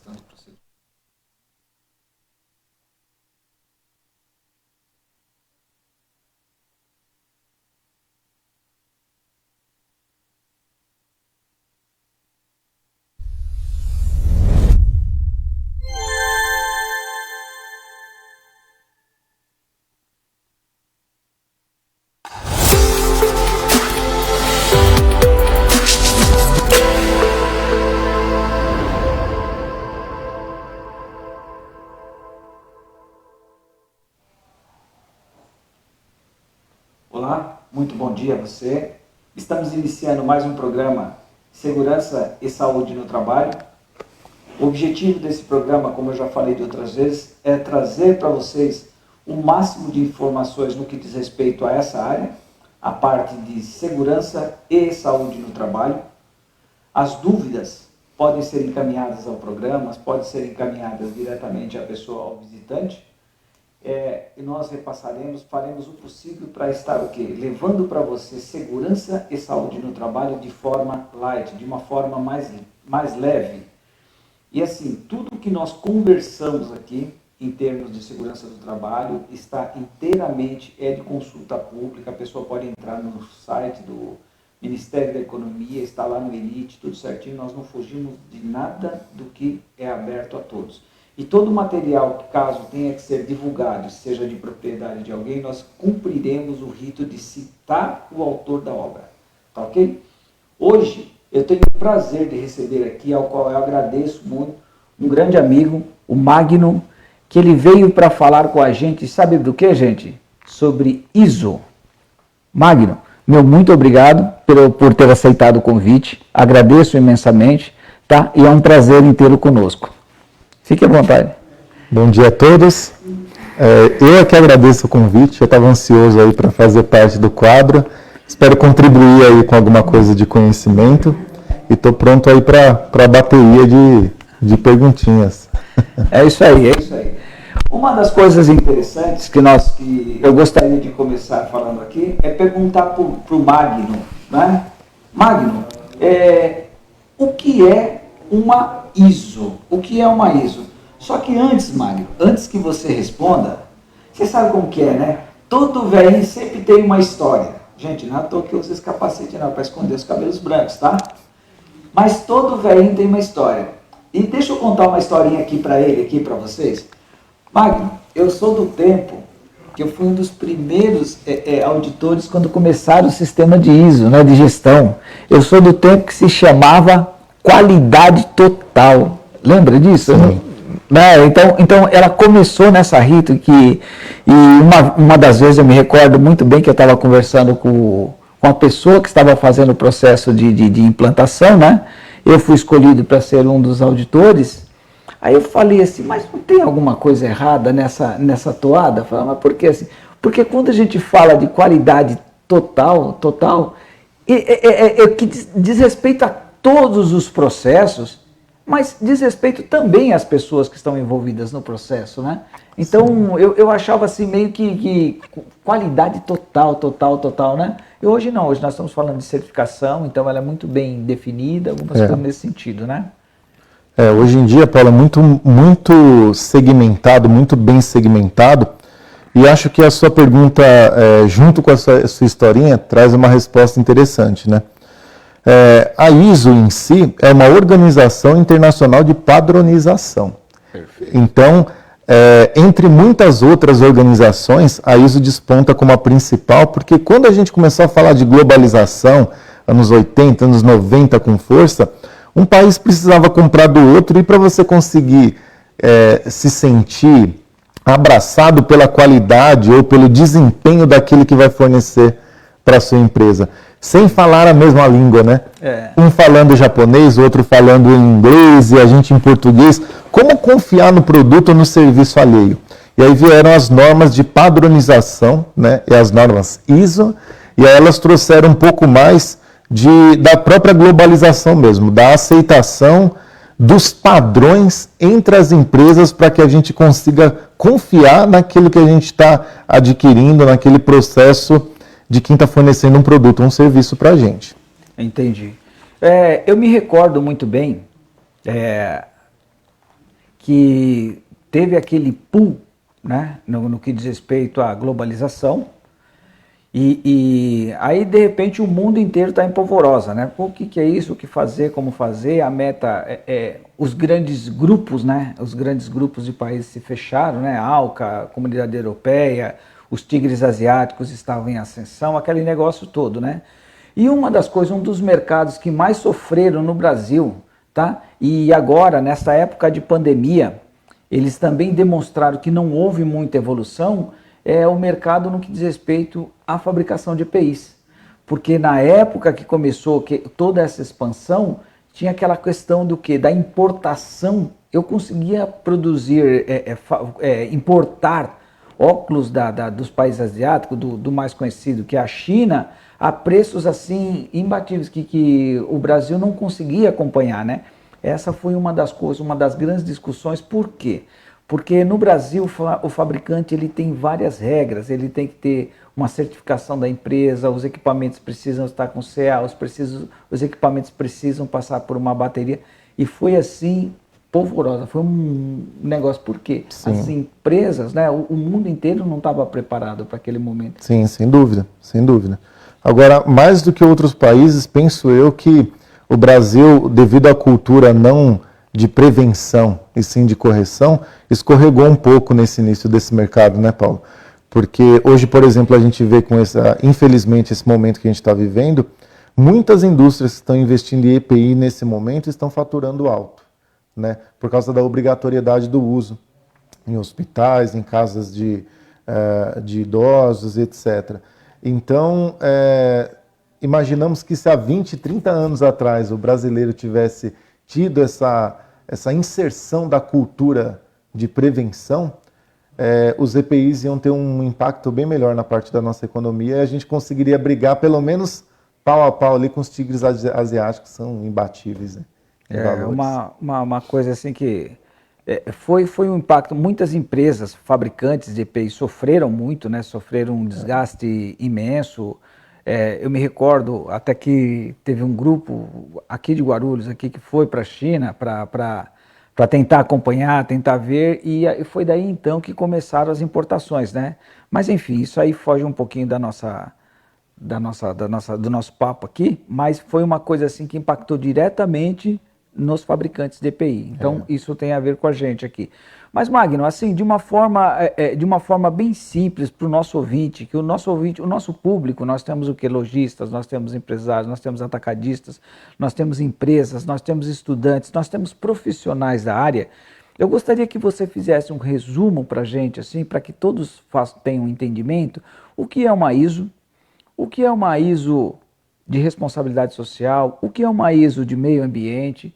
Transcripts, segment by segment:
bastante procedura. Olá, muito bom dia a você. Estamos iniciando mais um programa Segurança e Saúde no Trabalho. O objetivo desse programa, como eu já falei de outras vezes, é trazer para vocês o máximo de informações no que diz respeito a essa área, a parte de segurança e saúde no trabalho. As dúvidas podem ser encaminhadas ao programa, podem ser encaminhadas diretamente à pessoa, ao visitante. E nós repassaremos, faremos o possível para estar o quê? Levando para você segurança e saúde no trabalho de forma light, de uma forma mais leve. E assim, tudo que nós conversamos aqui, em termos de segurança do trabalho, está inteiramente de consulta pública. A pessoa pode entrar no site do Ministério da Economia, está lá no Elite, tudo certinho. Nós não fugimos de nada do que é aberto a todos. E todo material que, caso tenha que ser divulgado, seja de propriedade de alguém, nós cumpriremos o rito de citar o autor da obra. Tá ok? Hoje, eu tenho o prazer de receber aqui, ao qual eu agradeço muito, um grande amigo, o Magno, que ele veio para falar com a gente, sabe do que, gente? Sobre ISO. Magno, meu muito obrigado por ter aceitado o convite, agradeço imensamente, tá? E é um prazer em tê-lo conosco. Fique à vontade. Bom dia a todos. Eu é que agradeço o convite, eu estava ansioso aí para fazer parte do quadro. Espero contribuir aí com alguma coisa de conhecimento e estou pronto aí para a bateria de perguntinhas. É isso aí, é isso aí. Uma das coisas interessantes que eu gostaria de começar falando aqui é perguntar para o Magno, né? Magno, o que é uma ISO? O que é uma ISO? Só que antes, Magno, antes que você responda, você sabe como que é, né? Todo velhinho sempre tem uma história. Gente, não é à toa que eu uso esse capacete não, para esconder os cabelos brancos, tá? Mas todo velhinho tem uma história. E deixa eu contar uma historinha aqui para ele, aqui para vocês. Magno, eu sou do tempo que eu fui um dos primeiros auditores quando começaram o sistema de ISO, né, de gestão. Eu sou do tempo que se chamava qualidade total. Lembra disso? Né? Então, ela começou nessa rito e uma das vezes eu me recordo muito bem que eu estava conversando com a pessoa que estava fazendo o processo de implantação, né? Eu fui escolhido para ser um dos auditores. Aí eu falei assim, mas não tem alguma coisa errada nessa toada? Eu falei, mas por que assim? Porque quando a gente fala de qualidade total, que diz respeito a todos os processos, mas diz respeito também às pessoas que estão envolvidas no processo, né? Então, eu achava assim meio que qualidade total, né? E hoje não, hoje nós estamos falando de certificação, então ela é muito bem definida, algumas coisas nesse sentido, né? Hoje em dia, Paulo, é muito segmentado, muito bem segmentado, e acho que a sua pergunta, junto com a sua historinha, traz uma resposta interessante, né? A ISO em si é uma organização internacional de padronização. Perfeito. Então, entre muitas outras organizações, a ISO desponta como a principal, porque quando a gente começou a falar de globalização, anos 80, anos 90 com força, um país precisava comprar do outro e para você conseguir se sentir abraçado pela qualidade ou pelo desempenho daquele que vai fornecer para a sua empresa, sem falar a mesma língua, né? Um falando japonês, o outro falando em inglês e a gente em português. Como confiar no produto ou no serviço alheio? E aí vieram as normas de padronização, né? E as normas ISO, e aí elas trouxeram um pouco mais da própria globalização mesmo, da aceitação dos padrões entre as empresas para que a gente consiga confiar naquilo que a gente está adquirindo, naquele processo de quem está fornecendo um produto ou um serviço para a gente. Entendi. Eu me recordo muito bem, que teve aquele pull, né, no que diz respeito à globalização, e aí de repente o mundo inteiro está em polvorosa, né? O que é isso, o que fazer, como fazer, a meta os grandes grupos, né? Os grandes grupos de países se fecharam, né? A ALCA, a Comunidade Europeia, os tigres asiáticos estavam em ascensão, aquele negócio todo, né? E uma das coisas, um dos mercados que mais sofreram no Brasil, tá? E agora, nessa época de pandemia, eles também demonstraram que não houve muita evolução, é o mercado no que diz respeito à fabricação de EPIs. Porque na época que começou toda essa expansão, tinha aquela questão do quê? Da importação. Eu conseguia produzir, importar óculos dos países asiáticos, do mais conhecido que é a China, a preços assim imbatíveis que o Brasil não conseguia acompanhar, né? Essa foi uma das coisas, uma das grandes discussões. Por quê? Porque no Brasil o fabricante ele tem várias regras, ele tem que ter uma certificação da empresa, os equipamentos precisam estar com CA, os equipamentos precisam passar por uma bateria, e foi assim polvorosa, foi um negócio, porque as empresas, né, o mundo inteiro não estava preparado para aquele momento. Sim, sem dúvida, sem dúvida. Agora, mais do que outros países, penso eu que o Brasil, devido à cultura não de prevenção e sim de correção, escorregou um pouco nesse início desse mercado, né, Paulo? Porque hoje, por exemplo, a gente vê infelizmente, esse momento que a gente está vivendo, muitas indústrias que estão investindo em EPI nesse momento estão faturando alto, né? Por causa da obrigatoriedade do uso em hospitais, em casas de idosos, etc. Então, imaginamos que se há 20, 30 anos atrás o brasileiro tivesse tido essa inserção da cultura de prevenção, os EPIs iam ter um impacto bem melhor na parte da nossa economia e a gente conseguiria brigar pelo menos pau a pau ali com os tigres asiáticos, que são imbatíveis, né? Uma coisa assim que foi um impacto. Muitas empresas fabricantes de EPIs sofreram muito, né? Sofreram um desgaste imenso. Eu me recordo até que teve um grupo aqui de Guarulhos aqui que foi para a China para tentar acompanhar, tentar ver, e foi daí então que começaram as importações, né? Mas enfim, isso aí foge um pouquinho do nosso papo aqui, mas foi uma coisa assim que impactou diretamente nos fabricantes de EPI. Então isso tem a ver com a gente aqui. Mas Magno, assim, de uma forma bem simples para o nosso ouvinte, o nosso público, nós temos o quê? Lojistas, nós temos empresários, nós temos atacadistas, nós temos empresas, nós temos estudantes, nós temos profissionais da área. Eu gostaria que você fizesse um resumo para a gente, assim, para que todos tenham um entendimento, o que é uma ISO, o que é uma ISO de responsabilidade social, o que é uma ISO de meio ambiente,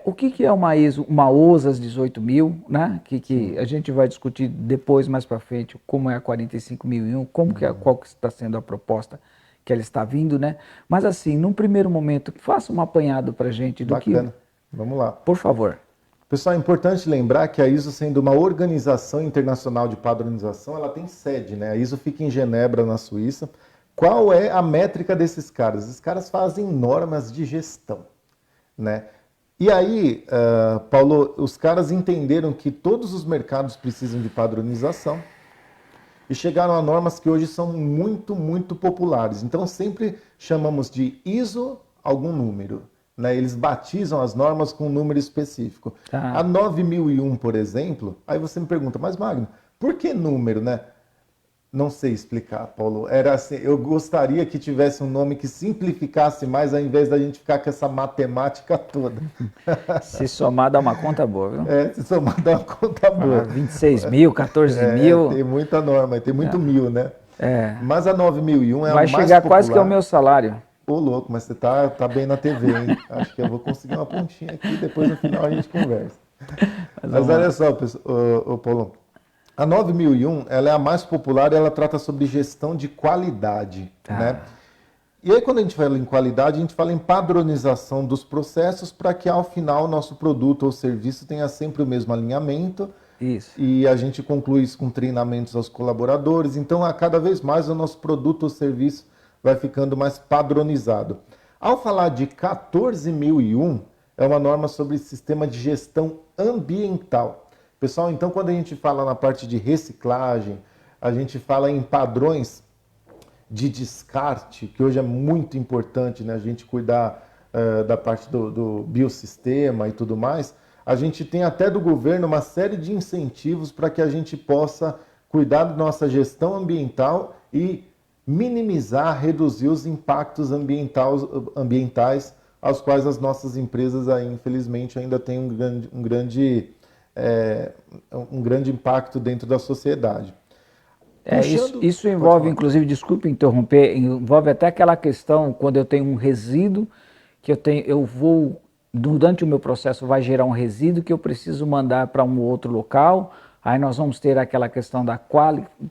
o que é uma ISO, uma OSAS 18000, né? Que a gente vai discutir depois, mais para frente, como é a 45001, qual que está sendo a proposta que ela está vindo, né? Mas assim, num primeiro momento, faça um apanhado para a gente do que... Bacana, vamos lá. Por favor. Pessoal, é importante lembrar que a ISO, sendo uma organização internacional de padronização, ela tem sede, né? A ISO fica em Genebra, na Suíça. Qual é a métrica desses caras? Esses caras fazem normas de gestão, né? E aí, Paulo, os caras entenderam que todos os mercados precisam de padronização e chegaram a normas que hoje são muito, muito populares. Então, sempre chamamos de ISO algum número, né? Eles batizam as normas com um número específico. A 9001, por exemplo, aí você me pergunta, mas Magno, por que número, né? Não sei explicar, Paulo. Era assim, eu gostaria que tivesse um nome que simplificasse mais, ao invés da gente ficar com essa matemática toda. Se somar dá uma conta boa, viu? Se somar dá uma conta boa. 26 mil, 14 mil. Tem muita norma, tem muito mil, né? Mas a 9001 é a vai mais chegar popular. quase que é o meu salário. Ô, louco, mas você tá bem na TV, hein? Acho que eu vou conseguir uma pontinha aqui, depois no final a gente conversa. Mas olha só, Paulo. A 9001, ela é a mais popular e ela trata sobre gestão de qualidade, né? E aí quando a gente fala em qualidade, a gente fala em padronização dos processos para que ao final o nosso produto ou serviço tenha sempre o mesmo alinhamento. Isso. E a gente conclui isso com treinamentos aos colaboradores. Então, a cada vez mais o nosso produto ou serviço vai ficando mais padronizado. Ao falar de 14001, é uma norma sobre sistema de gestão ambiental. Pessoal, então quando a gente fala na parte de reciclagem, a gente fala em padrões de descarte, que hoje é muito importante, né? A gente cuidar da parte do biossistema e tudo mais, a gente tem até do governo uma série de incentivos para que a gente possa cuidar da nossa gestão ambiental e minimizar, reduzir os impactos ambientais aos quais as nossas empresas aí, infelizmente, ainda têm um grande impacto dentro da sociedade. Isso envolve, inclusive, desculpe interromper, envolve até aquela questão, quando eu tenho um resíduo, que eu vou, durante o meu processo, vai gerar um resíduo que eu preciso mandar para um outro local, aí nós vamos ter aquela questão da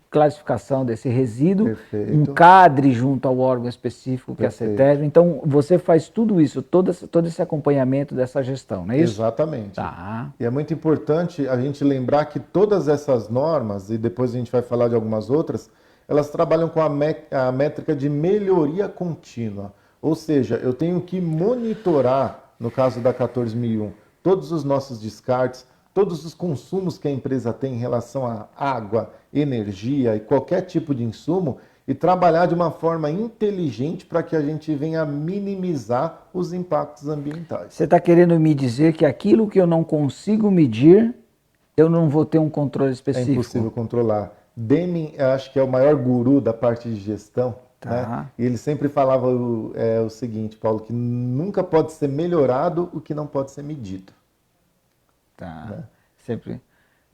classificação desse resíduo, Perfeito. um CADRE junto ao órgão específico, que Perfeito. é a CETESB. Então, você faz tudo isso, todo esse acompanhamento dessa gestão, não é isso? Exatamente. Tá. E é muito importante a gente lembrar que todas essas normas, e depois a gente vai falar de algumas outras, elas trabalham com a métrica de melhoria contínua. Ou seja, eu tenho que monitorar, no caso da 14.001, todos os nossos descartes, todos os consumos que a empresa tem em relação a água, energia e qualquer tipo de insumo e trabalhar de uma forma inteligente para que a gente venha minimizar os impactos ambientais. Você está querendo me dizer que aquilo que eu não consigo medir, eu não vou ter um controle específico? É impossível controlar. Deming, eu acho que é o maior guru da parte de gestão, né? E ele sempre falava o seguinte, Paulo, que nunca pode ser melhorado o que não pode ser medido. Tá. Né? Sempre.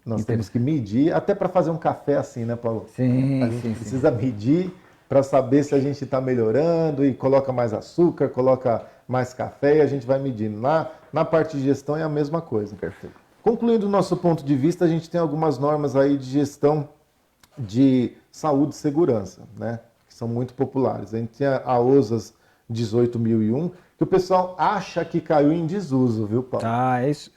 Nós temos que medir, até para fazer um café assim, né, Paulo? Sim, a gente precisa medir para saber se a gente está melhorando e coloca mais açúcar, coloca mais café e a gente vai medindo. Na parte de gestão é a mesma coisa. Perfeito. Concluindo o nosso ponto de vista, a gente tem algumas normas aí de gestão de saúde e segurança, né? Que são muito populares. A gente tem a OSAS 18.001, que o pessoal acha que caiu em desuso, viu, Paulo? Tá, isso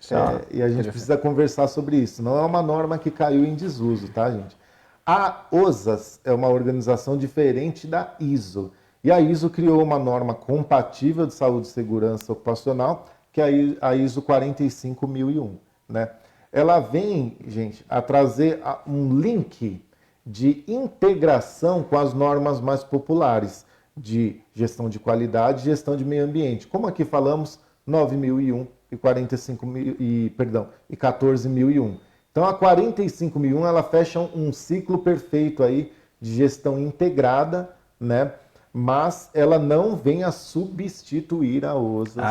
e a gente precisa conversar sobre isso. Não é uma norma que caiu em desuso, tá, gente? A OSAS é uma organização diferente da ISO. E a ISO criou uma norma compatível de saúde e segurança ocupacional, que é a ISO 45001, né? Ela vem, gente, a trazer um link de integração com as normas mais populares de gestão de qualidade e gestão de meio ambiente. Como aqui falamos, 9.001 e 14.001. Então a 45.001 ela fecha um ciclo perfeito aí de gestão integrada, né? Mas ela não vem a substituir a OSAS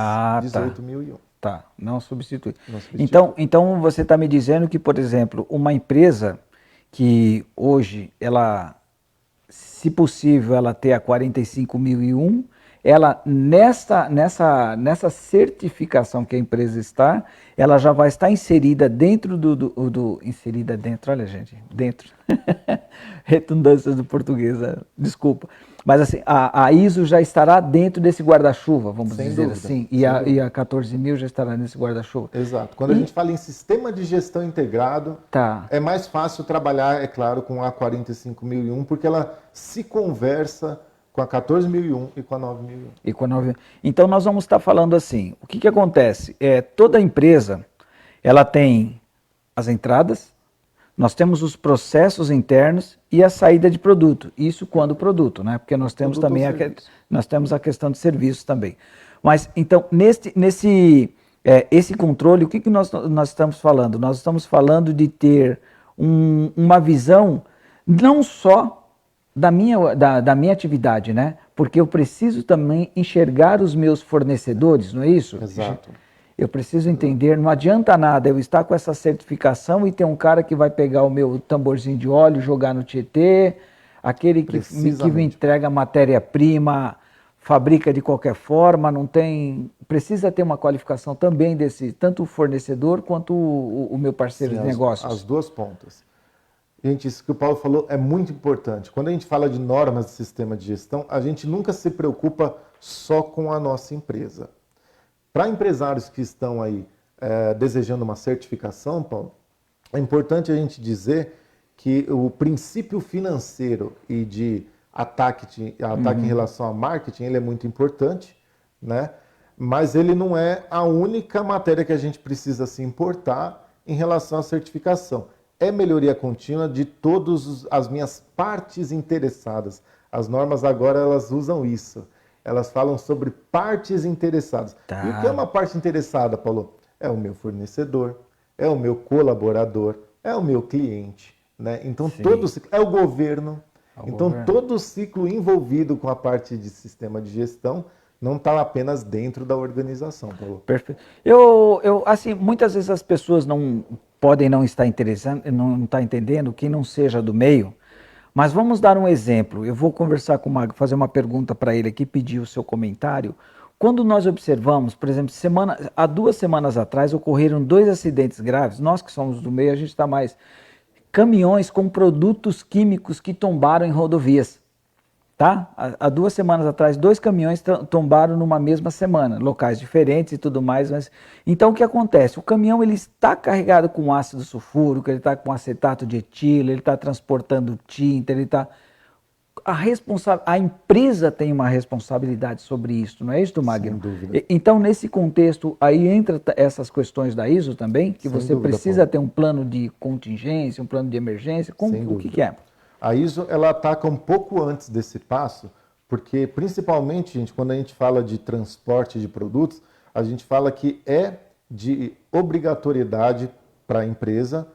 18.001. Tá, não substitui. Então você está me dizendo que, por exemplo, uma empresa que hoje ela, se possível, ela ter a 45.001, ela nessa certificação que a empresa está, ela já vai estar inserida dentro inserida dentro, olha gente, dentro, redundâncias do português, desculpa, mas assim, a ISO já estará dentro desse guarda-chuva, vamos Sem dizer dúvida, assim, e a 14.000 já estará nesse guarda-chuva. Exato. Quando a gente fala em sistema de gestão integrado, é mais fácil trabalhar, é claro, com a 45.001, porque ela se conversa com a 14.001 e com a 9.001. Então nós vamos estar falando assim, o que acontece? Toda empresa, ela tem as entradas, nós temos os processos internos e a saída de produto. Isso quando produto, né? Porque nós temos também nós temos a questão de serviços também. Mas então, esse controle, o que nós estamos falando? Nós estamos falando de ter uma visão não só da minha atividade, né? Porque eu preciso também enxergar os meus fornecedores, não é isso? Exato. Eu preciso entender, não adianta nada eu estar com essa certificação e ter um cara que vai pegar o meu tamborzinho de óleo, jogar no Tietê, aquele que me entrega matéria-prima, fabrica de qualquer forma, não tem... Precisa ter uma qualificação também desse, tanto o fornecedor quanto o meu parceiro de negócios. As duas pontas. Gente, isso que o Paulo falou é muito importante. Quando a gente fala de normas de sistema de gestão, a gente nunca se preocupa só com a nossa empresa. Para empresários que estão aí desejando uma certificação, Paulo, é importante a gente dizer que o princípio financeiro e de ataque em relação a marketing, ele é muito importante, né? mas ele não é a única matéria que a gente precisa se importar em relação à certificação. É melhoria contínua de todas as minhas partes interessadas. As normas agora elas usam isso. Elas falam sobre partes interessadas. Tá. E o que é uma parte interessada, Paulo? É o meu fornecedor, é o meu colaborador, é o meu cliente, né? Então todo o ciclo, é o governo. Então todo o ciclo envolvido com a parte de sistema de gestão não está apenas dentro da organização, Paulo. Perfeito. Assim, muitas vezes as pessoas podem não estar interessando, não estar entendendo, quem não seja do meio. Mas vamos dar um exemplo. Eu vou conversar com o Magno, fazer uma pergunta para ele aqui, pedir o seu comentário. Quando nós observamos, por exemplo, há 2 semanas atrás ocorreram 2 acidentes graves. Nós que somos do meio, a gente está mais. Caminhões com produtos químicos que tombaram em rodovias. Tá? Há 2 semanas atrás, 2 caminhões tombaram numa mesma semana, locais diferentes e tudo mais. Mas... Então, o que acontece? O caminhão ele está carregado com ácido sulfúrico, ele está com acetato de etilo, ele está transportando tinta, ele está... A empresa tem uma responsabilidade sobre isso, não é isso, Magno? Sem dúvida. Então, nesse contexto, aí entra essas questões da ISO também, que você precisa ter um plano de contingência, um plano de emergência, o que é? A ISO, ela ataca um pouco antes desse passo, porque principalmente, gente, quando a gente fala de transporte de produtos, a gente fala que é de obrigatoriedade para a empresa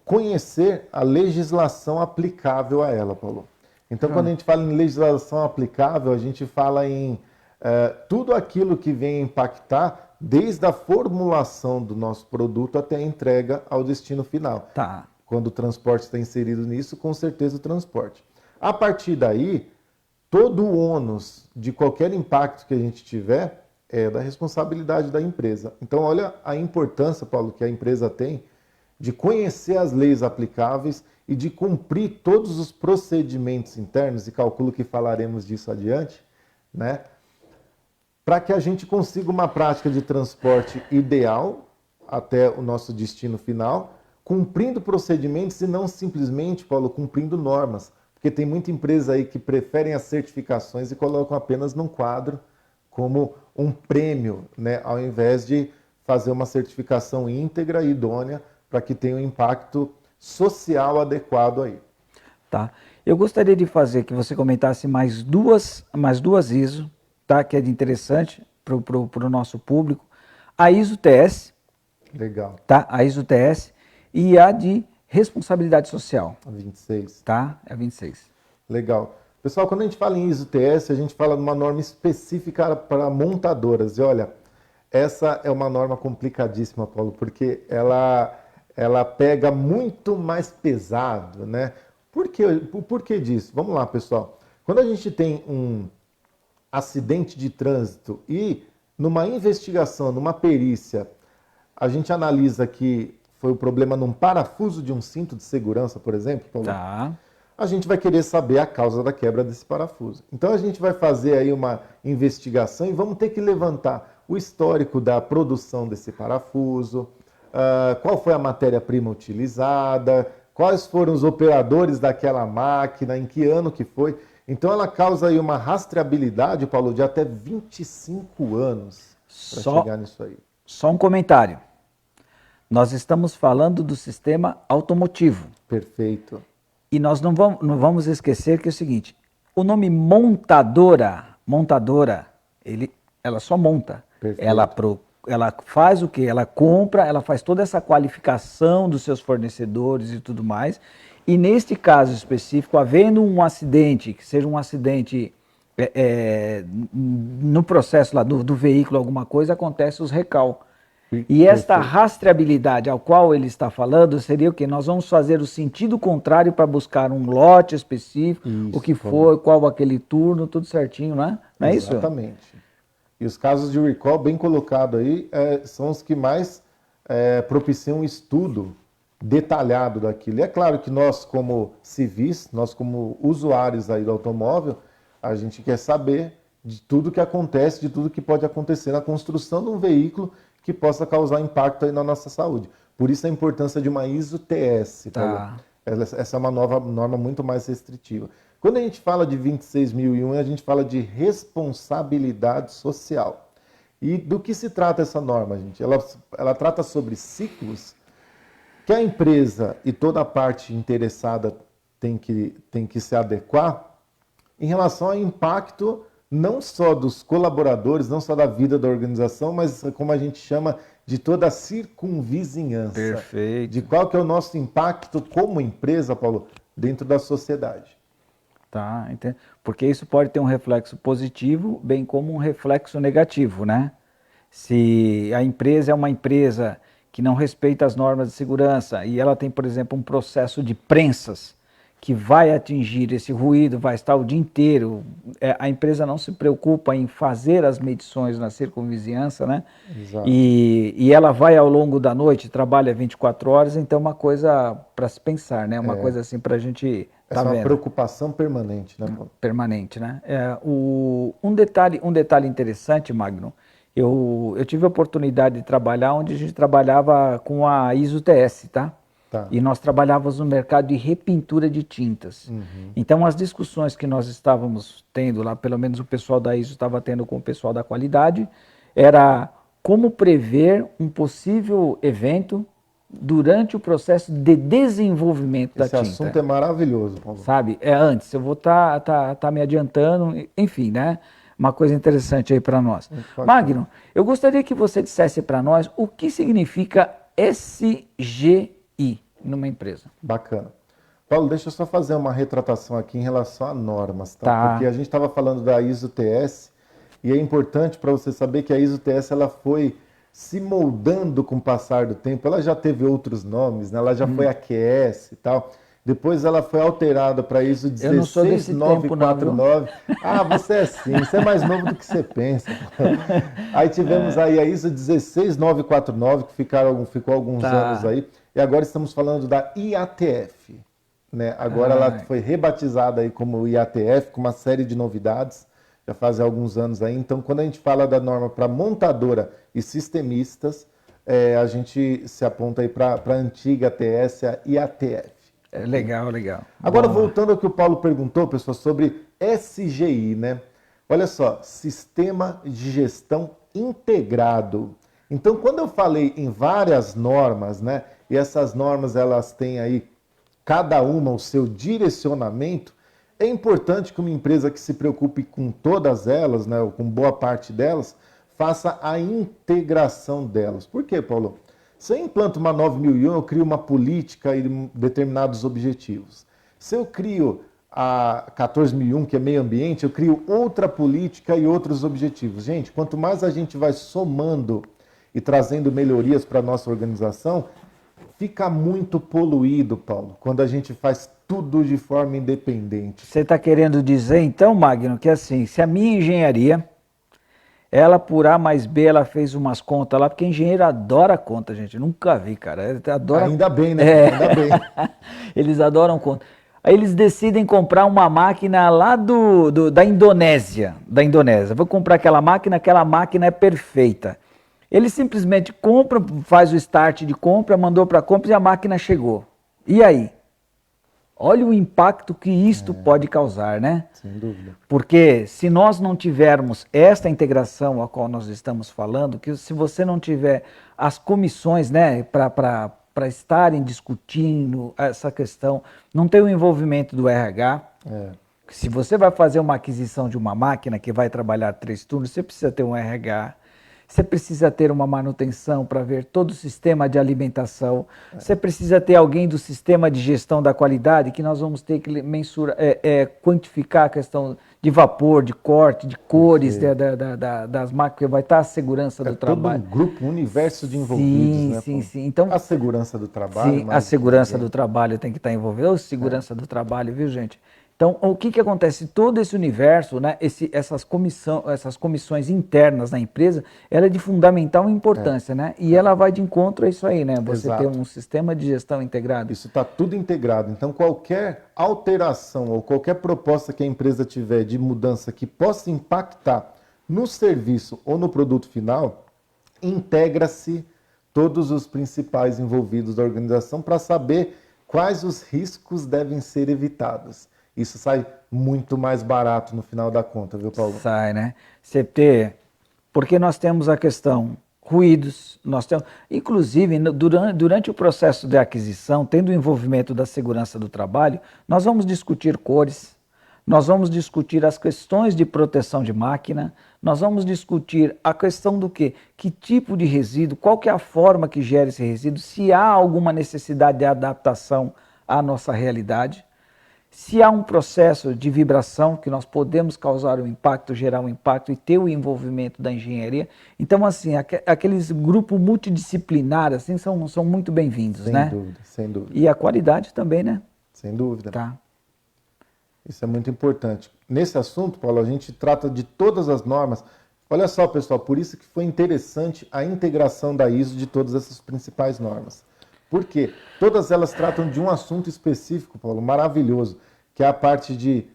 conhecer a legislação aplicável a ela, Paulo. Então, quando a gente fala em legislação aplicável, a gente fala em tudo aquilo que vem impactar desde a formulação do nosso produto até a entrega ao destino final. Tá. Quando o transporte está inserido nisso, com certeza o transporte. A partir daí, todo o ônus de qualquer impacto que a gente tiver é da responsabilidade da empresa. Então, olha a importância, Paulo, que a empresa tem de conhecer as leis aplicáveis e de cumprir todos os procedimentos internos, e calculo que falaremos disso adiante, né? Para que a gente consiga uma prática de transporte ideal até o nosso destino final, cumprindo procedimentos e não simplesmente, Paulo, cumprindo normas. Porque tem muita empresa aí que preferem as certificações e colocam apenas num quadro como um prêmio, né? Ao invés de fazer uma certificação íntegra e idônea para que tenha um impacto social adequado aí. Tá. Eu gostaria de fazer que você comentasse mais duas ISO, tá? Que é de interessante para o nosso público. A ISO TS. Legal. Tá? A ISO TS e a de responsabilidade social. A 26. Tá? É a 26. Legal. Pessoal, quando a gente fala em ISO TS, a gente fala de uma norma específica para montadoras. E olha, essa é uma norma complicadíssima, Paulo, porque ela pega muito mais pesado, né? Por que disso? Vamos lá, pessoal. Quando a gente tem um acidente de trânsito e numa investigação, numa perícia, a gente analisa que foi o problema num parafuso de um cinto de segurança, por exemplo, Paulo, tá. A gente vai querer saber a causa da quebra desse parafuso. Então a gente vai fazer aí uma investigação e vamos ter que levantar o histórico da produção desse parafuso, qual foi a matéria-prima utilizada, quais foram os operadores daquela máquina, em que ano que foi. Então ela causa aí uma rastreabilidade, Paulo, de até 25 anos para chegar nisso aí. Só um comentário. Nós estamos falando do sistema automotivo. Perfeito. E nós não vamos esquecer que é o seguinte, o nome montadora, ela só monta. Perfeito. Ela faz o quê? Ela compra, ela faz toda essa qualificação dos seus fornecedores e tudo mais. E neste caso específico, havendo um acidente, que seja um acidente no processo lá do veículo, alguma coisa, acontece os recal. E esta rastreabilidade ao qual ele está falando seria o quê? Nós vamos fazer o sentido contrário para buscar um lote específico, o que foi, qual aquele turno, tudo certinho, não é? Não é isso? Exatamente. E os casos de recall, bem colocado aí, são os que mais propiciam um estudo detalhado daquilo. E é claro que nós, como civis, nós como usuários aí do automóvel, a gente quer saber de tudo que acontece, de tudo que pode acontecer na construção de um veículo que possa causar impacto aí na nossa saúde. Por isso a importância de uma ISO TS. Tá. Essa é uma nova norma muito mais restritiva. Quando a gente fala de 26.001, a gente fala de responsabilidade social. E do que se trata essa norma, gente? Ela trata sobre ciclos que a empresa e toda a parte interessada tem que se adequar em relação ao impacto não só dos colaboradores, não só da vida da organização, mas como a gente chama de toda a circunvizinhança. Perfeito. De qual que é o nosso impacto como empresa, Paulo, dentro da sociedade. Tá, entendo. Porque isso pode ter um reflexo positivo, bem como um reflexo negativo, né? Se a empresa é uma empresa que não respeita as normas de segurança e ela tem, por exemplo, um processo de prensas que vai atingir esse ruído, vai estar o dia inteiro, a empresa não se preocupa em fazer as medições na circunvizinhança, né? Exato. E ela vai ao longo da noite, trabalha 24 horas, então é uma coisa para se pensar, né? Uma coisa assim para a gente Essa é uma preocupação permanente, né, Paulo? Permanente, né? Um detalhe interessante, Magno, eu tive a oportunidade de trabalhar onde a gente trabalhava com a ISO TS, tá? Tá. E nós trabalhávamos no mercado de repintura de tintas. Então, as discussões que nós estávamos tendo lá, pelo menos o pessoal da ISO estava tendo com o pessoal da qualidade, era como prever um possível evento durante o processo de desenvolvimento da tinta. Esse assunto é maravilhoso, Paulo. Sabe? Antes, eu vou tá me adiantando, enfim, né? Uma coisa interessante aí para nós. Magno, eu gostaria que você dissesse para nós o que significa SGI numa empresa. Bacana. Paulo, deixa eu só fazer uma retratação aqui em relação a normas, tá? Porque a gente estava falando da ISO TS e é importante para você saber que a ISO TS ela foi se moldando com o passar do tempo. Ela já teve outros nomes, né? Ela já foi a QS e tal. Depois ela foi alterada para ISO 16949. Ah, você é sim, você é mais novo do que você pensa. Aí tivemos aí a ISO 16949, que ficou alguns anos aí. E agora estamos falando da IATF. Né? Agora ela foi rebatizada aí como IATF, com uma série de novidades, já faz alguns anos aí. Então, quando a gente fala da norma para montadora e sistemistas, a gente se aponta aí para a antiga TS, a IATF. Legal, legal. Agora, voltando ao que o Paulo perguntou, pessoal, sobre SGI, né? Olha só, Sistema de Gestão Integrado. Então, quando eu falei em várias normas, né? E essas normas, elas têm aí, cada uma, o seu direcionamento, é importante que uma empresa que se preocupe com todas elas, né? Ou com boa parte delas, faça a integração delas. Por quê, Paulo? Se eu implanto uma 9001, eu crio uma política e determinados objetivos. Se eu crio a 14001, que é meio ambiente, eu crio outra política e outros objetivos. Gente, quanto mais a gente vai somando e trazendo melhorias para a nossa organização, fica muito poluído, Paulo, quando a gente faz tudo de forma independente. Você está querendo dizer, então, Magno, que assim, se a minha engenharia, ela por A mais B, ela fez umas contas lá, porque engenheiro adora conta, gente. Nunca vi, cara. Adora... Ainda bem, né? Ainda bem. Eles adoram conta. Aí eles decidem comprar uma máquina lá da Indonésia. Vou comprar aquela máquina é perfeita. Eles simplesmente compram, faz o start de compra, mandou para compra e a máquina chegou. E aí? Olha o impacto que isto pode causar, né? Sem dúvida. Porque se nós não tivermos esta integração a qual nós estamos falando, que se você não tiver as comissões, né, para estarem discutindo essa questão, não tem o envolvimento do RH. Se você vai fazer uma aquisição de uma máquina que vai trabalhar 3 turnos, você precisa ter um RH. Você precisa ter uma manutenção para ver todo o sistema de alimentação. Você precisa ter alguém do sistema de gestão da qualidade, que nós vamos ter que mensurar, quantificar a questão de vapor, de corte, de cores das máquinas, porque vai estar a segurança do trabalho. Todo um grupo, um universo de envolvidos, né? Sim. Então, a segurança do trabalho. Sim, a segurança do trabalho tem que estar envolvida. A segurança do trabalho, viu, gente? Então, o que acontece? Todo esse universo, né, essas comissões internas na empresa, ela é de fundamental importância, né? E ela vai de encontro a isso aí, né? Você ter um sistema de gestão integrado. Isso está tudo integrado. Então, qualquer alteração ou qualquer proposta que a empresa tiver de mudança que possa impactar no serviço ou no produto final, integra-se todos os principais envolvidos da organização para saber quais os riscos devem ser evitados. Isso sai muito mais barato no final da conta, viu, Paulo? Sai, né? Você ter Porque nós temos a questão ruídos, nós temos, inclusive durante o processo de aquisição, tendo o envolvimento da segurança do trabalho, nós vamos discutir cores, nós vamos discutir as questões de proteção de máquina, nós vamos discutir a questão do quê? Que tipo de resíduo, qual que é a forma que gera esse resíduo, se há alguma necessidade de adaptação à nossa realidade, se há um processo de vibração que nós podemos causar um impacto, gerar um impacto e ter o envolvimento da engenharia. Então, assim, aqueles grupos multidisciplinares assim, são muito bem-vindos, né? Sem dúvida, sem dúvida. E a qualidade também, né? Sem dúvida. Tá. Isso é muito importante. Nesse assunto, Paulo, a gente trata de todas as normas. Olha só, pessoal, por isso que foi interessante a integração da ISO de todas essas principais normas. Por quê? Todas elas tratam de um assunto específico, Paulo, maravilhoso, que é a parte de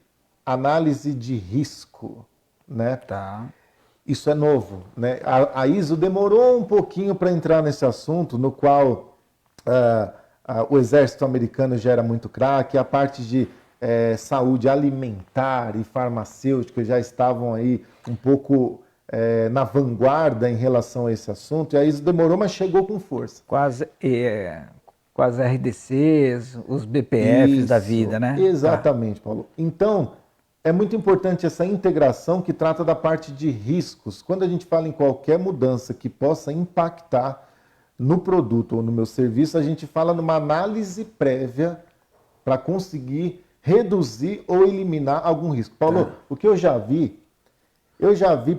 análise de risco, né? Tá. Isso é novo, né? A ISO demorou um pouquinho para entrar nesse assunto, no qual o exército americano já era muito craque, a parte de saúde alimentar e farmacêutica já estavam aí um pouco na vanguarda em relação a esse assunto, e a ISO demorou, mas chegou com força. Quase as RDCs, os BPFs Isso, da vida, né? Exatamente, Paulo. Então, é muito importante essa integração que trata da parte de riscos. Quando a gente fala em qualquer mudança que possa impactar no produto ou no meu serviço, a gente fala numa análise prévia para conseguir reduzir ou eliminar algum risco. Paulo, o que eu já vi,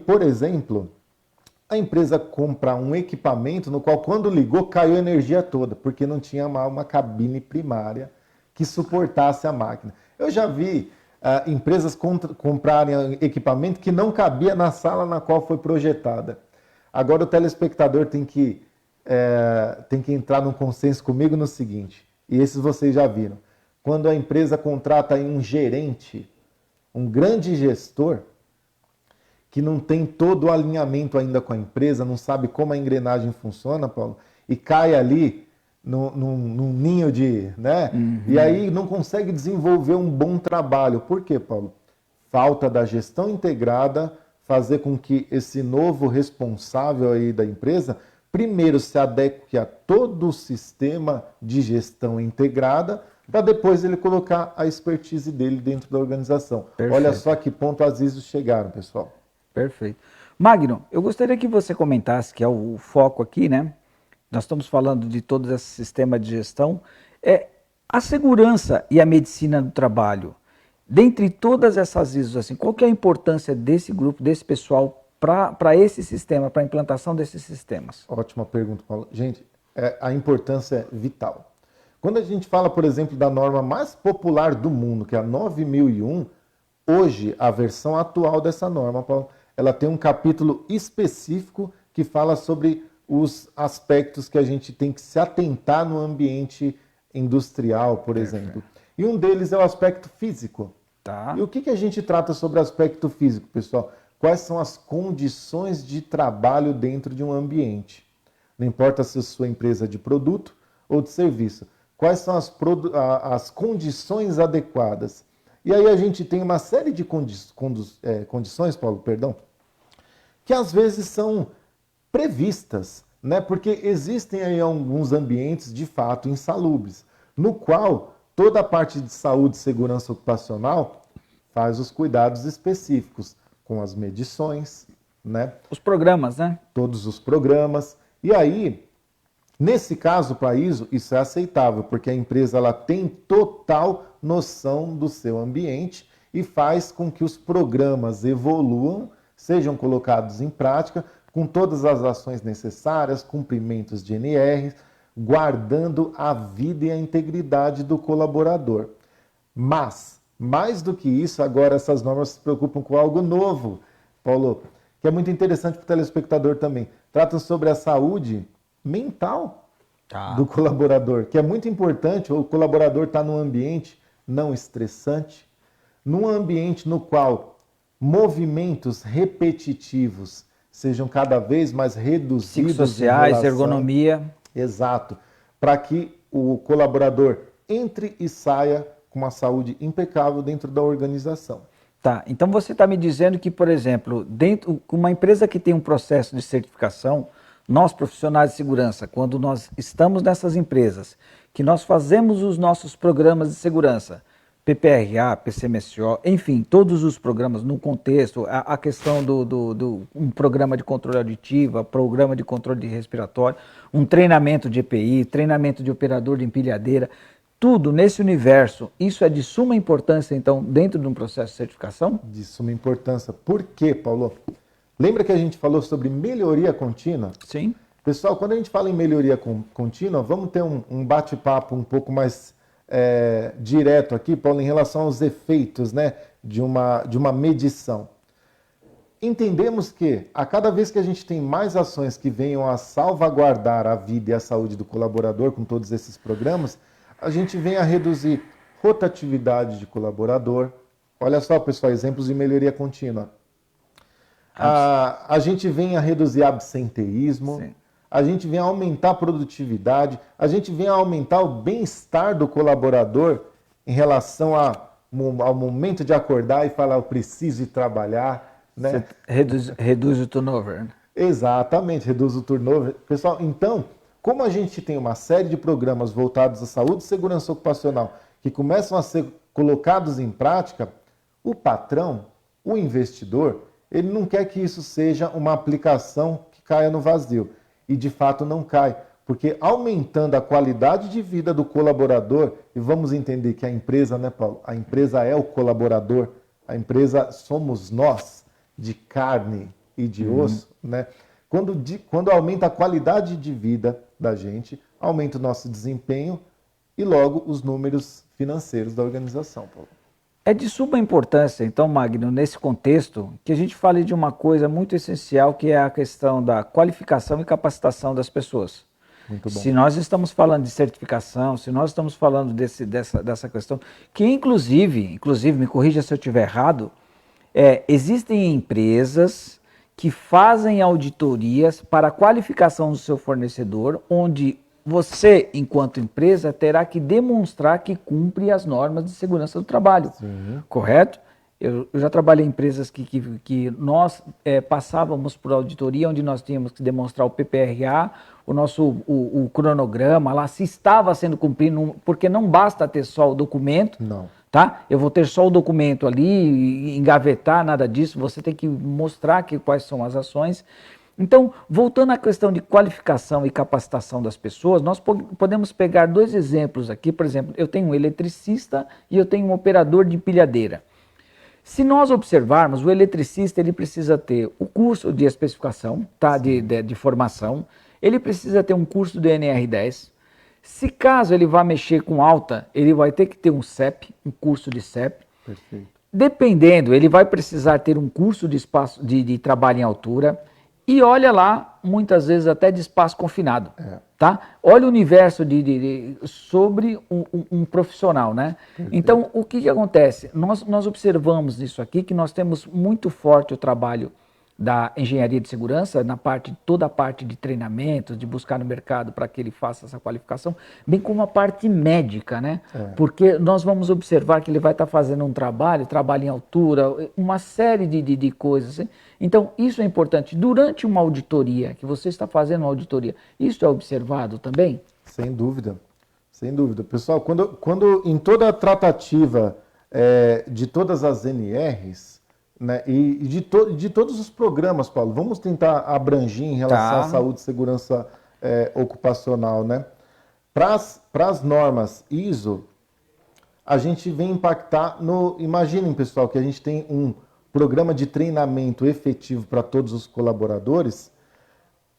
por exemplo, a empresa comprar um equipamento no qual, quando ligou, caiu a energia toda, porque não tinha uma cabine primária que suportasse a máquina. Eu já vi empresas comprarem equipamento que não cabia na sala na qual foi projetada. Agora o telespectador tem que entrar num consenso comigo no seguinte, e esses vocês já viram. Quando a empresa contrata aí um gerente, um grande gestor, que não tem todo o alinhamento ainda com a empresa, não sabe como a engrenagem funciona, Paulo, e cai ali num ninho de... né? Uhum. E aí não consegue desenvolver um bom trabalho. Por quê, Paulo? Falta da gestão integrada, fazer com que esse novo responsável aí da empresa, primeiro se adeque a todo o sistema de gestão integrada, para depois ele colocar a expertise dele dentro da organização. Perfeito. Olha só que ponto as ISOs chegaram, pessoal. Perfeito. Magno, eu gostaria que você comentasse, que é o foco aqui, né? Nós estamos falando de todo esse sistema de gestão. A segurança e a medicina do trabalho, dentre todas essas ISOs, assim, qual que é a importância desse grupo, desse pessoal, para esse sistema, para a implantação desses sistemas? Ótima pergunta, Paulo. Gente, a importância é vital. Quando a gente fala, por exemplo, da norma mais popular do mundo, que é a 9001, hoje, a versão atual dessa norma, Paulo, ela tem um capítulo específico que fala sobre os aspectos que a gente tem que se atentar no ambiente industrial, por exemplo. E um deles é o aspecto físico. Tá. E o que a gente trata sobre o aspecto físico, pessoal? Quais são as condições de trabalho dentro de um ambiente? Não importa se é sua empresa de produto ou de serviço. Quais são as condições adequadas? E aí a gente tem uma série de condições, Paulo, perdão, que às vezes são previstas, né? Porque existem aí alguns ambientes de fato insalubres, no qual toda a parte de saúde e segurança ocupacional faz os cuidados específicos, com as medições, né? Os programas, né? Todos os programas. E aí, nesse caso, para a ISO, isso é aceitável, porque a empresa ela tem total noção do seu ambiente e faz com que os programas evoluam, sejam colocados em prática, com todas as ações necessárias, cumprimentos de NR, guardando a vida e a integridade do colaborador. Mas, mais do que isso, agora essas normas se preocupam com algo novo, Paulo, que é muito interessante para o telespectador também. Tratam sobre a saúde mental do colaborador, que é muito importante. O colaborador está num ambiente não estressante, num ambiente no qual movimentos repetitivos sejam cada vez mais reduzidos. Psicossociais, ergonomia. Exato. Para que o colaborador entre e saia com uma saúde impecável dentro da organização. Tá, então você está me dizendo que, por exemplo, dentro uma empresa que tem um processo de certificação, nós profissionais de segurança, quando nós estamos nessas empresas, que nós fazemos os nossos programas de segurança, PPRA, PCMSO, enfim, todos os programas no contexto, a questão do um programa de controle auditivo, programa de controle respiratório, um treinamento de EPI, treinamento de operador de empilhadeira, tudo nesse universo, isso é de suma importância, então, dentro de um processo de certificação? De suma importância. Por quê, Paulo? Lembra que a gente falou sobre melhoria contínua? Sim. Pessoal, quando a gente fala em melhoria contínua, vamos ter um bate-papo um pouco mais direto aqui, Paulo, em relação aos efeitos, né, de uma medição. Entendemos que a cada vez que a gente tem mais ações que venham a salvaguardar a vida e a saúde do colaborador com todos esses programas, a gente vem a reduzir rotatividade de colaborador. Olha só, pessoal, exemplos de melhoria contínua. A gente vem a reduzir absenteísmo. Sim. A gente vem a aumentar a produtividade, a gente vem a aumentar o bem-estar do colaborador em relação ao momento de acordar e falar, eu preciso ir trabalhar. Né? Reduz o turnover. Exatamente, reduz o turnover. Pessoal, então, como a gente tem uma série de programas voltados à saúde e segurança ocupacional que começam a ser colocados em prática, o patrão, o investidor, ele não quer que isso seja uma aplicação que caia no vazio. E de fato não cai, porque aumentando a qualidade de vida do colaborador, e vamos entender que a empresa, né, Paulo? A empresa é o colaborador, a empresa somos nós, de carne e de osso, né? Quando aumenta a qualidade de vida da gente, aumenta o nosso desempenho e logo os números financeiros da organização, Paulo. É de suma importância, então, Magno, nesse contexto, que a gente fale de uma coisa muito essencial, que é a questão da qualificação e capacitação das pessoas. Muito bom. Se nós estamos falando de certificação, se nós estamos falando dessa questão, que inclusive, me corrija se eu estiver errado, existem empresas que fazem auditorias para a qualificação do seu fornecedor, onde você, enquanto empresa, terá que demonstrar que cumpre as normas de segurança do trabalho. Sim. Correto? Eu já trabalhei em empresas que nós passávamos por auditoria, onde nós tínhamos que demonstrar o PPRA, o cronograma, lá se estava sendo cumprido, porque não basta ter só o documento. Não. Tá? Eu vou ter só o documento ali, engavetar, nada disso, você tem que mostrar quais são as ações. Então, voltando à questão de qualificação e capacitação das pessoas, nós podemos pegar dois exemplos aqui. Por exemplo, eu tenho um eletricista e eu tenho um operador de empilhadeira. Se nós observarmos, o eletricista ele precisa ter o curso de especificação, tá? de formação, ele precisa ter um curso do NR10. Se caso ele vá mexer com alta, ele vai ter que ter um CEP, um curso de CEP. Perfeito. Dependendo, ele vai precisar ter um curso de trabalho em altura. E olha lá, muitas vezes até de espaço confinado, tá? Olha o universo sobre um profissional, né? Perfeito. Então, o que acontece? Nós observamos isso aqui, que nós temos muito forte o trabalho da engenharia de segurança, toda a parte de treinamento, de buscar no mercado para que ele faça essa qualificação, bem como a parte médica, né? Porque nós vamos observar que ele vai estar fazendo um trabalho em altura, uma série de coisas. Assim. Então, isso é importante. Durante uma auditoria, que você está fazendo uma auditoria, isso é observado também? Sem dúvida, sem dúvida. Pessoal, quando em toda a tratativa de todas as NRs, né, e de todos os programas, Paulo, vamos tentar abranger em relação à saúde e segurança ocupacional, né? Para as normas ISO, a gente vem impactar imaginem, pessoal, que a gente tem um programa de treinamento efetivo para todos os colaboradores,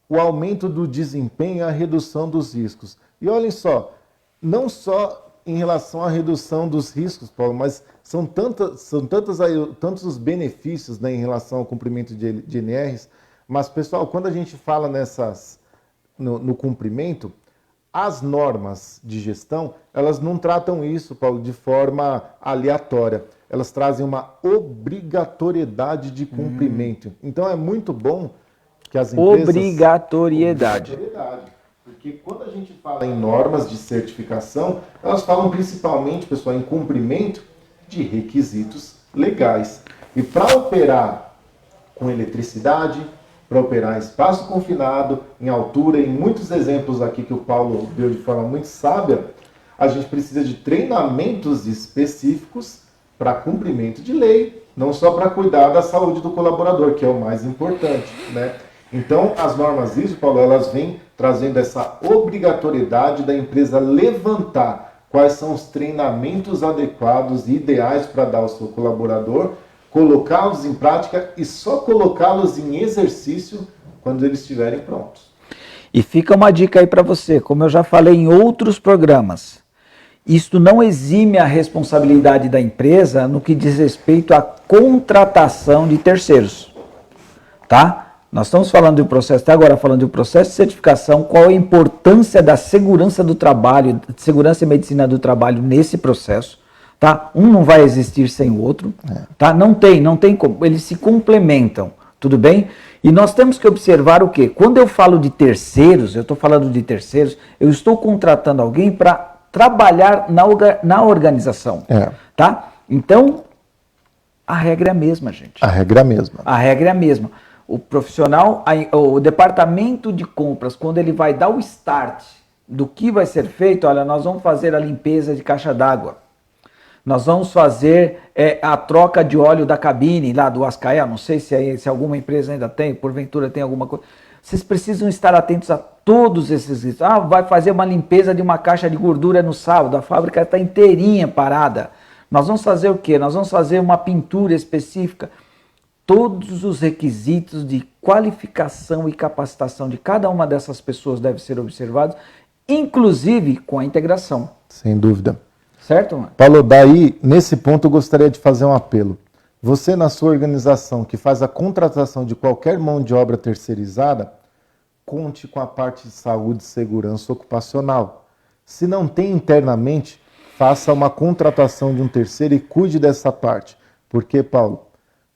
o aumento do desempenho e a redução dos riscos. E olhem só, não só em relação à redução dos riscos, Paulo, mas são tantos os benefícios, né, em relação ao cumprimento de NRs, mas, pessoal, quando a gente fala no cumprimento, as normas de gestão, elas não tratam isso, Paulo, de forma aleatória. Elas trazem uma obrigatoriedade de cumprimento. Então, é muito bom que as empresas... Obrigatoriedade. Porque quando a gente fala em normas de certificação, elas falam principalmente, pessoal, em cumprimento de requisitos legais. E para operar com eletricidade, para operar em espaço confinado, em altura, em muitos exemplos aqui que o Paulo deu de forma muito sábia, a gente precisa de treinamentos específicos para cumprimento de lei, não só para cuidar da saúde do colaborador, que é o mais importante, né? Então, as normas ISO, Paulo, elas vêm trazendo essa obrigatoriedade da empresa levantar quais são os treinamentos adequados e ideais para dar ao seu colaborador, colocá-los em prática e só colocá-los em exercício quando eles estiverem prontos. E fica uma dica aí para você, como eu já falei em outros programas, isto não exime a responsabilidade da empresa no que diz respeito à contratação de terceiros, tá? Nós estamos falando do processo, até agora falando do processo de certificação, qual a importância da segurança do trabalho, segurança e medicina do trabalho nesse processo, tá? Um não vai existir sem o outro, tá? Não tem como, eles se complementam, tudo bem? E nós temos que observar o quê? Quando eu falo de terceiros, eu estou falando de terceiros, eu estou contratando alguém para trabalhar na organização, tá? Então, a regra é a mesma, gente. A regra é a mesma. A regra é a mesma. O profissional, o departamento de compras, quando ele vai dar o start do que vai ser feito, olha, nós vamos fazer a limpeza de caixa d'água. Nós vamos fazer a troca de óleo da cabine lá do Ascael, não sei se alguma empresa ainda tem, porventura tem alguma coisa. Vocês precisam estar atentos a todos esses riscos. Ah, vai fazer uma limpeza de uma caixa de gordura no sábado, a fábrica está inteirinha parada. Nós vamos fazer o quê? Nós vamos fazer uma pintura específica. Todos os requisitos de qualificação e capacitação de cada uma dessas pessoas devem ser observados, inclusive com a integração. Sem dúvida. Certo, mano? Paulo, daí, nesse ponto eu gostaria de fazer um apelo. Você, na sua organização, que faz a contratação de qualquer mão de obra terceirizada, conte com a parte de saúde e segurança ocupacional. Se não tem internamente, faça uma contratação de um terceiro e cuide dessa parte. Por quê, Paulo?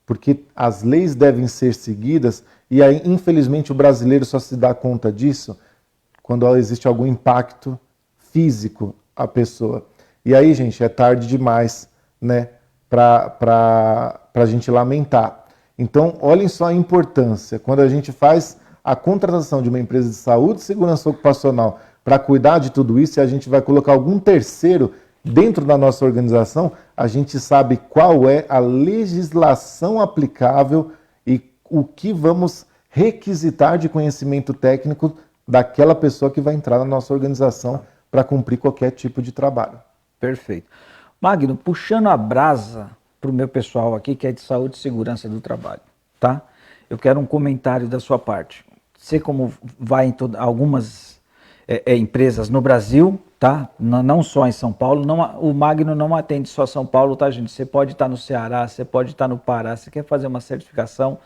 Porque as leis devem ser seguidas e aí, infelizmente, o brasileiro só se dá conta disso quando existe algum impacto físico à pessoa. E aí, gente, é tarde demais, né, para a gente lamentar. Então, olhem só a importância. Quando a gente faz a contratação de uma empresa de saúde e segurança ocupacional para cuidar de tudo isso e a gente vai colocar algum terceiro dentro da nossa organização, a gente sabe qual é a legislação aplicável e o que vamos requisitar de conhecimento técnico daquela pessoa que vai entrar na nossa organização para cumprir qualquer tipo de trabalho. Perfeito. Magno, puxando a brasa para o meu pessoal aqui, que é de saúde e segurança do trabalho, tá? Eu quero um comentário da sua parte. Você como vai em algumas empresas no Brasil, tá? Não só em São Paulo, o Magno não atende só São Paulo, tá, gente? Você pode estar no Ceará, você pode estar no Pará, você quer fazer uma certificação,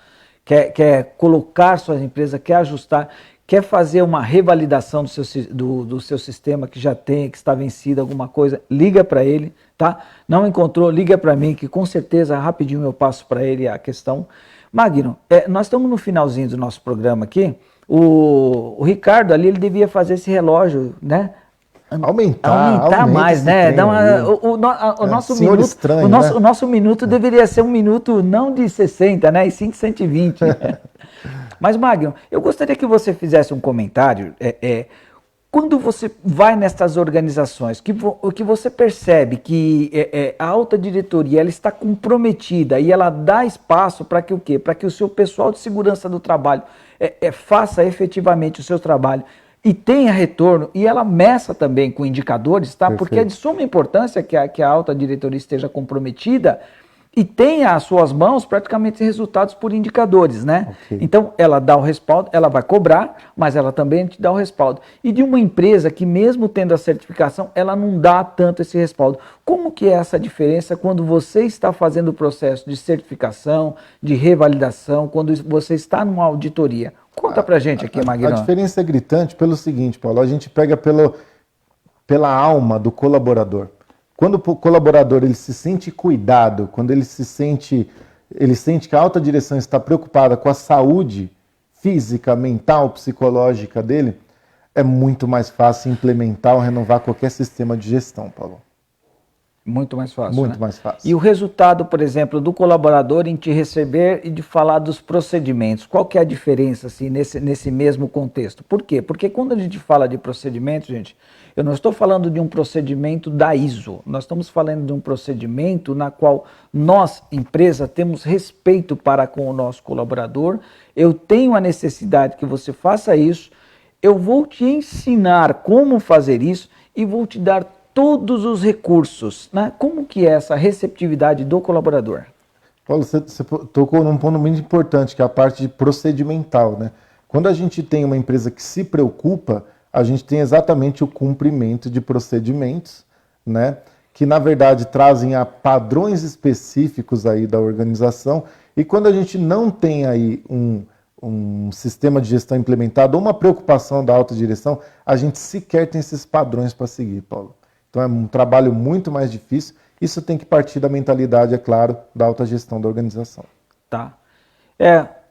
quer colocar suas empresas, quer ajustar, quer fazer uma revalidação do seu sistema que já tem, que está vencido, alguma coisa, liga para ele, tá? Não encontrou, liga para mim, que com certeza rapidinho eu passo para ele a questão. Magno, nós estamos no finalzinho do nosso programa aqui. O Ricardo ali, ele devia fazer esse relógio, né? Aumentar mais, né? O nosso minuto, estranho, o nosso minuto deveria ser um minuto não de 60, né? E sim de 120. Mas, Magno, eu gostaria que você fizesse um comentário. Quando você vai nessas organizações, que você percebe que a alta diretoria ela está comprometida e ela dá espaço para que o quê? Para que o seu pessoal de segurança do trabalho faça efetivamente o seu trabalho e tenha retorno, e ela meça também com indicadores, tá? Perfeito. Porque é de suma importância que a alta diretoria esteja comprometida e tenha às suas mãos praticamente resultados por indicadores, né? Okay. Então, ela dá o respaldo, ela vai cobrar, mas ela também te dá o respaldo. E de uma empresa que mesmo tendo a certificação, ela não dá tanto esse respaldo. Como que é essa diferença quando você está fazendo o processo de certificação, de revalidação, quando você está numa auditoria? Conta pra gente aqui, Magno. A diferença é gritante pelo seguinte, Paulo, a gente pega pela alma do colaborador. Quando o colaborador ele se sente cuidado, quando ele sente que a alta direção está preocupada com a saúde física, mental, psicológica dele, é muito mais fácil implementar ou renovar qualquer sistema de gestão, Paulo. Muito mais fácil. Muito né? mais fácil. E o resultado, por exemplo, do colaborador em te receber e de falar dos procedimentos, qual que é a diferença assim, nesse mesmo contexto? Por quê? Porque quando a gente fala de procedimentos, gente, eu não estou falando de um procedimento da ISO, nós estamos falando de um procedimento na qual nós, empresa, temos respeito para com o nosso colaborador, eu tenho a necessidade que você faça isso, eu vou te ensinar como fazer isso e vou te dar todos os recursos, né? Como que é essa receptividade do colaborador? Paulo, você tocou num ponto muito importante, que é a parte procedimental, né? Quando a gente tem uma empresa que se preocupa, a gente tem exatamente o cumprimento de procedimentos, né? Que na verdade trazem a padrões específicos aí da organização. E quando a gente não tem aí um sistema de gestão implementado, ou uma preocupação da alta direção, a gente sequer tem esses padrões para seguir, Paulo. Então é um trabalho muito mais difícil. Isso tem que partir da mentalidade, é claro, da alta gestão da organização. Tá.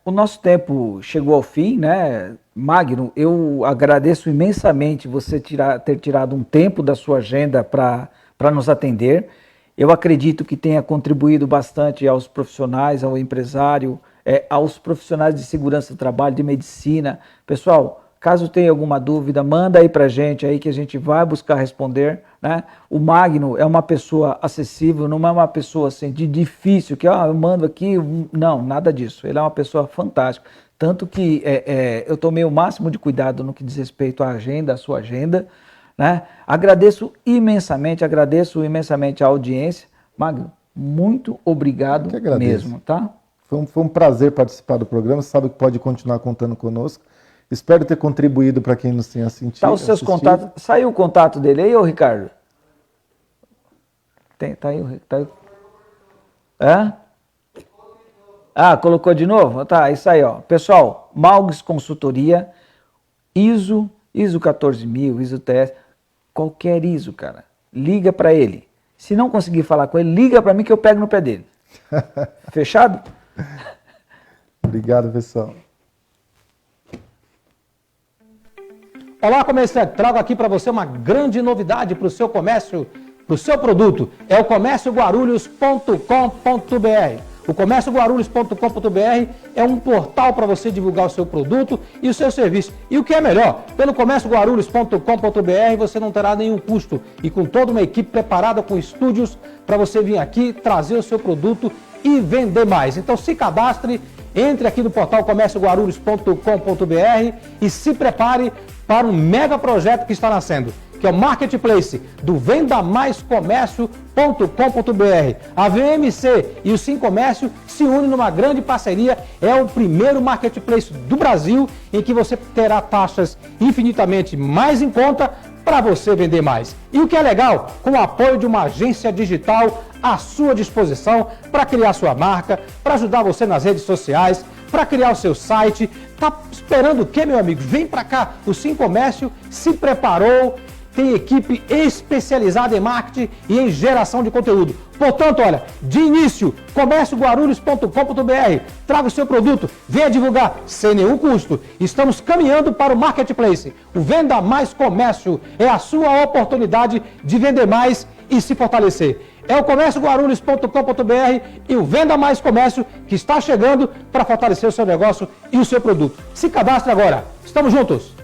O nosso tempo chegou ao fim, né? Magno, eu agradeço imensamente você ter tirado um tempo da sua agenda para nos atender. Eu acredito que tenha contribuído bastante aos profissionais, ao empresário, aos profissionais de segurança do trabalho, de medicina. Pessoal, caso tenha alguma dúvida, manda aí pra gente aí que a gente vai buscar responder, né? O Magno é uma pessoa acessível, não é uma pessoa assim de difícil, que eu mando aqui, não, nada disso. Ele é uma pessoa fantástica, tanto que eu tomei o máximo de cuidado no que diz respeito à agenda, à sua agenda, né? Agradeço imensamente a audiência. Magno, muito obrigado mesmo, tá? Foi um prazer participar do programa, você sabe que pode continuar contando conosco. Espero ter contribuído para quem nos tenha assistido. Tá os seus contatos. Saiu o contato dele aí, ô Ricardo? Tá aí. Hã? Ah, colocou de novo? Tá, isso aí, ó. Pessoal, Malgues Consultoria, ISO 14000, ISO TS, qualquer ISO, cara. Liga para ele. Se não conseguir falar com ele, liga para mim que eu pego no pé dele. Fechado? Obrigado, pessoal. Olá, comerciante, trago aqui para você uma grande novidade para o seu comércio, para o seu produto. É o comércioguarulhos.com.br. O comércioguarulhos.com.br é um portal para você divulgar o seu produto e o seu serviço. E o que é melhor, pelo comércioguarulhos.com.br você não terá nenhum custo e com toda uma equipe preparada com estúdios para você vir aqui trazer o seu produto e vender mais. Então se cadastre, entre aqui no portal comércioguarulhos.com.br e se prepare para um mega projeto que está nascendo, que é o Marketplace do vendamaiscomércio.com.br. A VMC e o Sim Comércio se unem numa grande parceria. É o primeiro Marketplace do Brasil em que você terá taxas infinitamente mais em conta para você vender mais. E o que é legal, com o apoio de uma agência digital à sua disposição para criar sua marca, para ajudar você nas redes sociais, para criar o seu site. Tá esperando o quê, meu amigo? Vem para cá. O Sim Comércio se preparou, tem equipe especializada em marketing e em geração de conteúdo. Portanto, olha, de início, comércioguarulhos.com.br, traga o seu produto, venha divulgar sem nenhum custo. Estamos caminhando para o Marketplace. O Venda Mais Comércio é a sua oportunidade de vender mais e se fortalecer. É o comércioguarulhos.com.br e o Venda Mais Comércio que está chegando para fortalecer o seu negócio e o seu produto. Se cadastre agora. Estamos juntos!